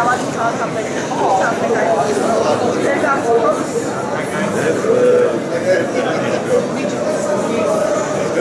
լավագույն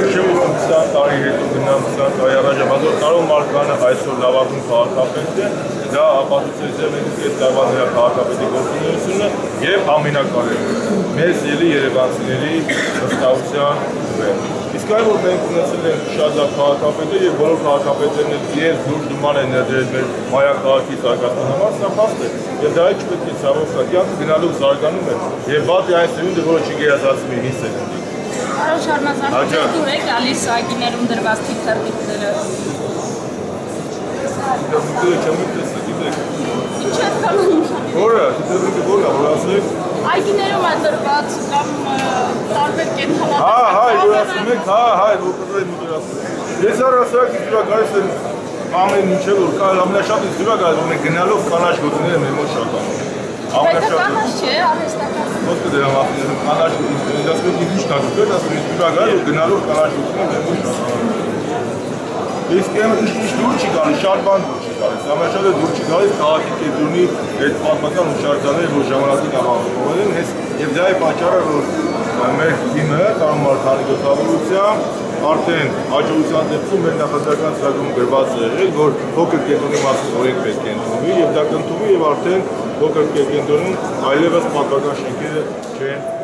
Շուտ տարի հետո գնամ 20 տարի առաջ ամազոր տարում մարդկանը այսօր լավագույն քաղաքապետ է, դա ապացուցեց մենք այս տարվա նրա քաղաքապետի գործունեությունը եւ ամենակարևորը մեզ ելի երևանցիների վստահության վրա։ Իսկ այլ որ մենք ունեցել ենք շատ լավ քաղաքապետ եւ բոլոր քաղաքապետերն էլ դուրս դման են ներդրել մեր մայրաքաղաքի զարգացման համար, սա փաստ է եւ դա չպետք է ցավոք կյանքը գնալու զարգանում է եւ վատ է այն սերունդը, որը չգերազանցում է հիս է։ Պարոն Շարմազան, դուր եք գալիս այգիներում դրված թիթեռնիկները։ Ինչ եք կանում։ Որը, թիթեռնիկը որն է, որ ասեք։ Այգիներում է դրված կամ տարբեր կենդանական։ Որ ասում եք, որ կտրել մուտերասում։ Ես առասարակ իստուրա գալիս եմ ամեն ինչը, որ կա ամենաշատ իստուրա գալիս, որ մենք գնալով կանաչ գոտիները մեր մոտ շատ անում։ Պետք կանաչ չէ, արհեստական։ Ոսկը դրա մասները կանաչ գոտիները, դա ասում եք ինչ տակուպետ, ասում եք իստուրա գալիս, որ գնալով կանաչ գոտիները մեր մոտ շատ անում։ Իսկ ինչ դուր չի գալիս, շատ բան դուր չի գալիս, ամենաշատը դուր չի գալիս քաղաքի կենտրոնի այդ պատմական հուշարձանները, որ ժամանակին ավանդողել են, եւ դա է պատճառը, որ մեր թիմը Տարոն Մարգարյանի գլխավորությամբ արդեն հաջողության դեպքում մեր նախընտրական ծրագրում գրված է եղել, որ փոքր կենտրոնի մասին օրենք պետք է ընդունվի եւ դա կընդունվի եւ արդեն փոքր կենտրոնում այլևս պատվական շենքերը չեն